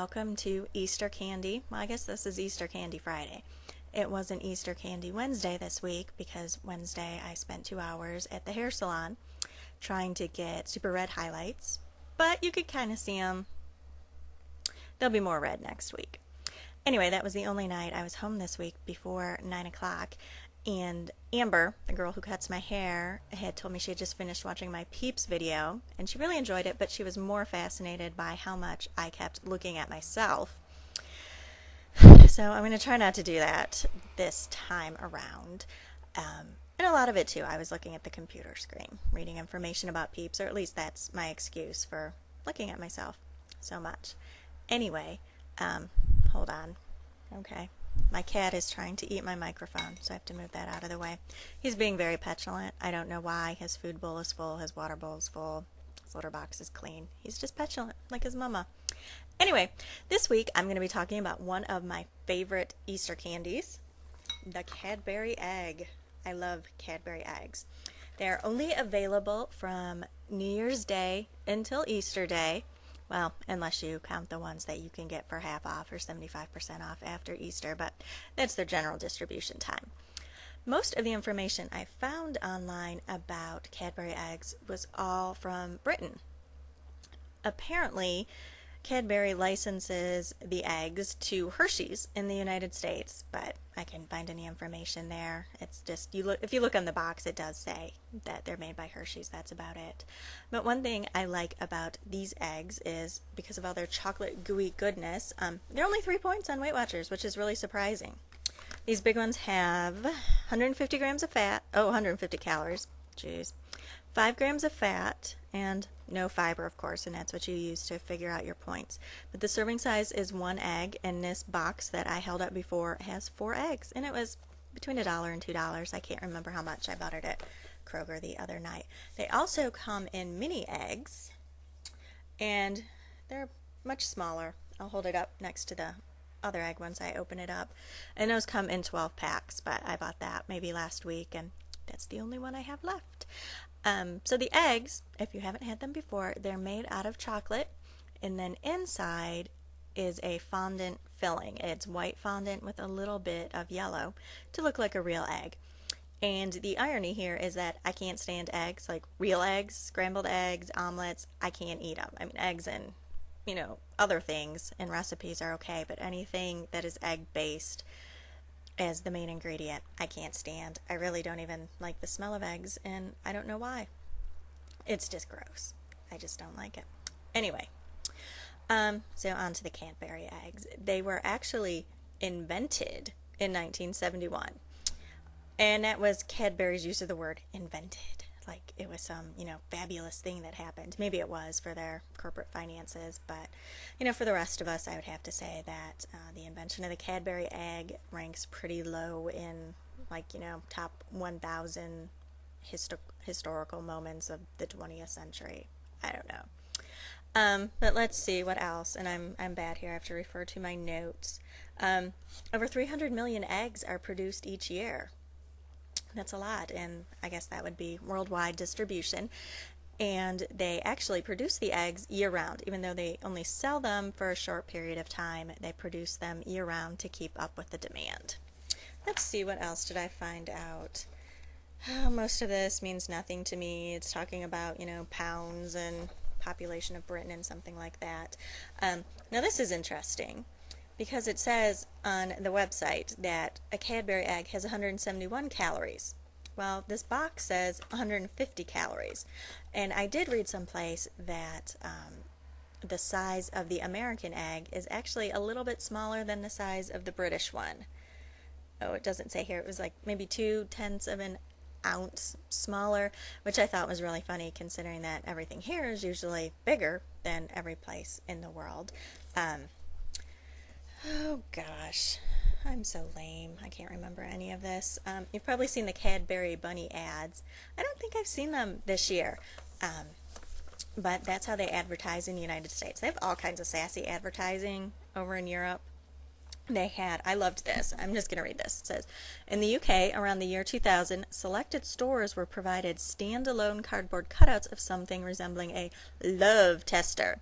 welcome to Easter Candy. Well, I guess this is Easter Candy Friday. It wasn't Easter Candy Wednesday this week because Wednesday I spent 2 hours at the hair salon trying to get super red highlights, but you could kind of see them. They'll be more red next week. Anyway, that was the only night I was home this week before 9 o'clock. And Amber, the girl who cuts my hair, had told me she had just finished watching my Peeps video, and she really enjoyed it, but she was more fascinated by how much I kept looking at myself. So I'm going to try not to do that this time around. And a lot of it, too, I was looking at the computer screen, reading information about Peeps, or at least that's my excuse for looking at myself so much. Anyway, hold on. Okay. My cat is trying to eat my microphone, so I have to move that out of the way. He's being very petulant. I don't know why. His food bowl is full. His water bowl is full. His litter box is clean. He's just petulant, like his mama. Anyway, this week I'm going to be talking about one of my favorite Easter candies, the Cadbury Egg. I love Cadbury eggs. They're only available from New Year's Day until Easter Day. Well, unless you count the ones that you can get for half off or 75% off after Easter, but that's their general distribution time. Most of the information I found online about Cadbury eggs was all from Britain. Apparently, Cadbury licenses the eggs to Hershey's in the United States, but I couldn't find any information there. It's just, if you look on the box, it does say that they're made by Hershey's. That's about it. But one thing I like about these eggs is because of all their chocolate gooey goodness, they're only 3 points on Weight Watchers, which is really surprising. These big ones have 150 grams of fat, 150 calories, jeez, 5 grams of fat, and no fiber, of course, and that's what you use to figure out your points. But the serving size is 1 egg, and this box that I held up before has 4 eggs, and it was between $1 and $2. I can't remember how much. I bought it at Kroger the other night. They also come in mini eggs, and they're much smaller. I'll hold it up next to the other egg once I open it up. And those come in 12 packs, but I bought that maybe last week, and that's the only one I have left. So the eggs, if you haven't had them before, they're made out of chocolate, and then inside is a fondant filling. It's white fondant with a little bit of yellow to look like a real egg. And the irony here is that I can't stand eggs, like real eggs, scrambled eggs, omelets. I can't eat them. I mean, eggs and, other things and recipes are okay, but anything that is egg-based as the main ingredient, I can't stand. I really don't even like the smell of eggs, and I don't know why. It's just gross. I just don't like it. Anyway, so on to the Cadbury eggs. They were actually invented in 1971, and that was Cadbury's use of the word invented. Like it was some, fabulous thing that happened. Maybe it was for their corporate finances, but, for the rest of us, I would have to say that the invention of the Cadbury egg ranks pretty low in, top 1,000 historical moments of the 20th century. I don't know. But let's see what else, and I'm bad here. I have to refer to my notes. Over 300 million eggs are produced each year. That's a lot, and I guess that would be worldwide distribution. And they actually produce the eggs year-round. Even though they only sell them for a short period of time, they produce them year-round to keep up with the demand. Let's see, what else did I find out? Most of this means nothing to me. It's talking about, pounds and population of Britain and something like that. Now this is interesting, because it says on the website that a Cadbury egg has 171 calories. Well, this box says 150 calories. And I did read someplace that the size of the American egg is actually a little bit smaller than the size of the British one. Oh, it doesn't say here. It was like maybe 0.2 of an ounce smaller, which I thought was really funny considering that everything here is usually bigger than every place in the world. Oh gosh, I'm so lame. I can't remember any of this. You've probably seen the Cadbury Bunny ads. I don't think I've seen them this year, but that's how they advertise in the United States. They have all kinds of sassy advertising over in Europe. I loved this. I'm just going to read this. It says, in the UK, around the year 2000, selected stores were provided standalone cardboard cutouts of something resembling a love tester.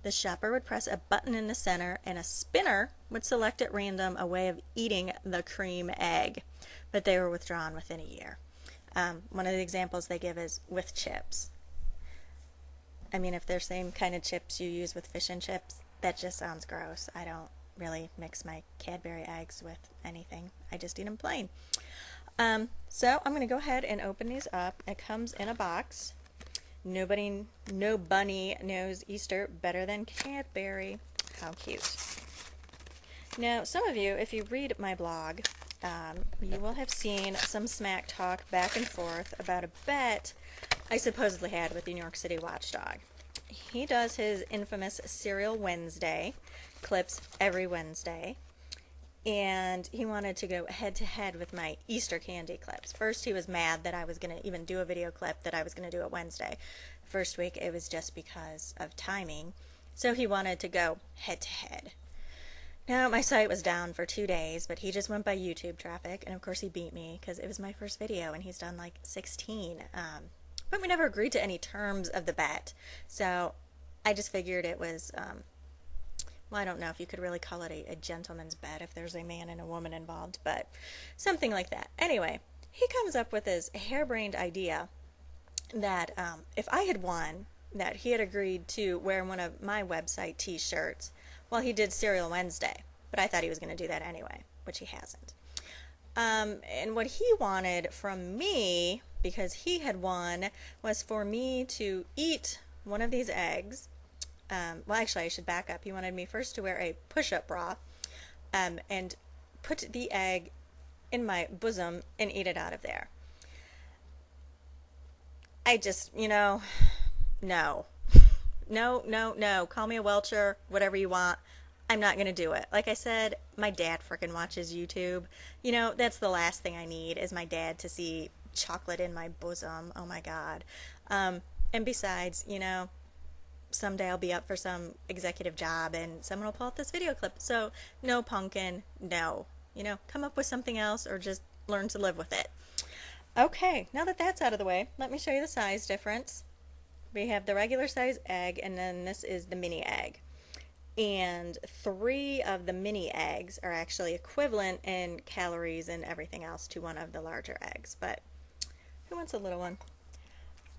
The shopper would press a button in the center, and a spinner would select at random a way of eating the cream egg, but they were withdrawn within a year. One of the examples they give is with chips. I mean, if they're the same kind of chips you use with fish and chips, that just sounds gross. I don't really mix my Cadbury eggs with anything. I just eat them plain. So I'm going to go ahead and open these up. It comes in a box. No bunny knows Easter better than Cadbury. How cute. Now, some of you, if you read my blog, you will have seen some smack talk back and forth about a bet I supposedly had with the New York City watchdog. He does his infamous Cereal Wednesday clips every Wednesday, and he wanted to go head-to-head with my Easter candy clips. First, he was mad that I was going to even do a video clip that I was going to do it Wednesday. First week, it was just because of timing, so he wanted to go head-to-head. Now, my site was down for 2 days, but he just went by YouTube traffic, and of course he beat me because it was my first video, and he's done like 16. But we never agreed to any terms of the bet, so I just figured it was, well, I don't know if you could really call it a gentleman's bet if there's a man and a woman involved, but something like that. Anyway, he comes up with his harebrained idea that if I had won, that he had agreed to wear one of my website t-shirts while he did Cereal Wednesday, but I thought he was going to do that anyway, which he hasn't. And what he wanted from me, because he had won, was for me to eat one of these eggs. Well, actually, I should back up. He wanted me first to wear a push-up bra and put the egg in my bosom and eat it out of there. I just, no. No. Call me a welcher, whatever you want. I'm not going to do it. Like I said, my dad frickin' watches YouTube. That's the last thing I need is my dad to see chocolate in my bosom. Oh my God. And besides, someday I'll be up for some executive job and someone will pull out this video clip. So no pumpkin, no. Come up with something else or just learn to live with it. Okay, now that that's out of the way, let me show you the size difference. We have the regular size egg, and then this is the mini egg. And 3 of the mini eggs are actually equivalent in calories and everything else to one of the larger eggs. But who wants a little one?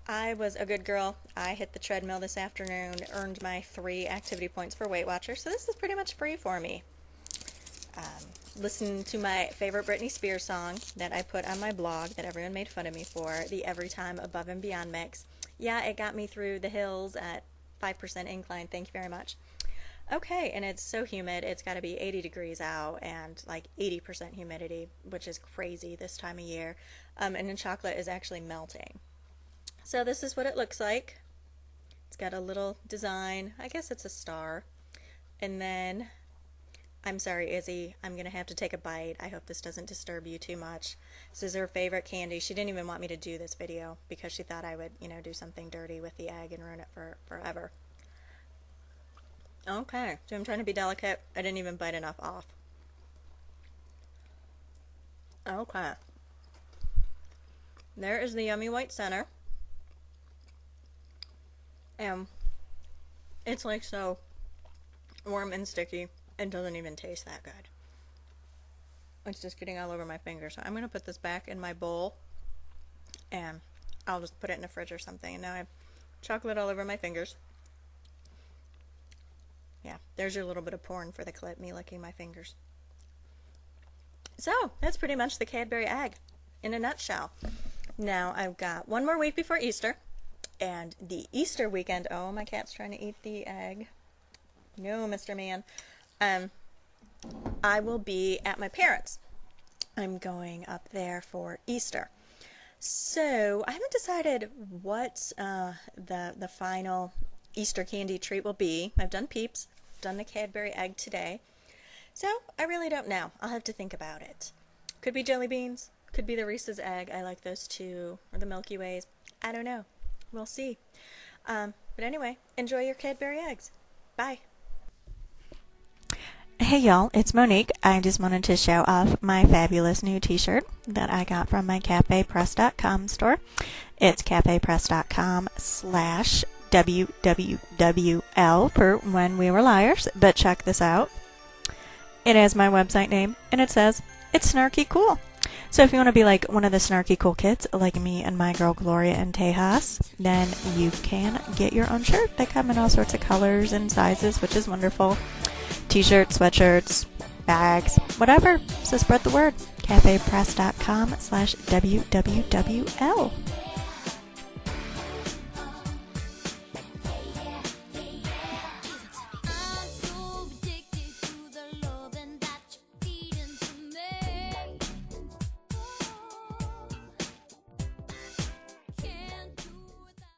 I was a good girl. I hit the treadmill this afternoon, earned my 3 activity points for Weight Watchers, so this is pretty much free for me. Listen to my favorite Britney Spears song that I put on my blog that everyone made fun of me for, the Every Time Above and Beyond mix. Yeah, it got me through the hills at 5% incline. Thank you very much. Okay, and it's so humid. It's got to be 80 degrees out and like 80% humidity, which is crazy this time of year. And the chocolate is actually melting. So this is what it looks like. It's got a little design. I guess it's a star. And then, I'm sorry, Izzy, I'm going to have to take a bite. I hope this doesn't disturb you too much. This is her favorite candy. She didn't even want me to do this video because she thought I would, do something dirty with the egg and ruin it forever. Okay, so I'm trying to be delicate. I didn't even bite enough off. Okay. There is the yummy white center. And it's like so warm and sticky. It doesn't even taste that good. It's just getting all over my fingers. So I'm going to put this back in my bowl and I'll just put it in the fridge or something. And now I have chocolate all over my fingers. Yeah, there's your little bit of porn for the clip, me licking my fingers. So, that's pretty much the Cadbury Egg in a nutshell. Now, I've got one more week before Easter, and the Easter weekend, oh, my cat's trying to eat the egg. No, Mr. Man. I will be at my parents'. I'm going up there for Easter. So, I haven't decided what the final Easter candy treat will be. I've done Peeps, done the Cadbury Egg today. So, I really don't know. I'll have to think about it. Could be jelly beans, could be the Reese's Egg. I like those too. Or the Milky Ways. I don't know. We'll see. But anyway, enjoy your Cadbury Eggs. Bye. Hey y'all, it's Monique. I just wanted to show off my fabulous new t-shirt that I got from my cafepress.com store. It's cafepress.com/ WWWL for When We Were Liars, but check this out. It has my website name, and it says, it's snarky cool. So if you want to be like one of the snarky cool kids, like me and my girl Gloria and Tejas, then you can get your own shirt. They come in all sorts of colors and sizes, which is wonderful. T-shirts, sweatshirts, bags, whatever. So spread the word. cafepress.com/WWWL.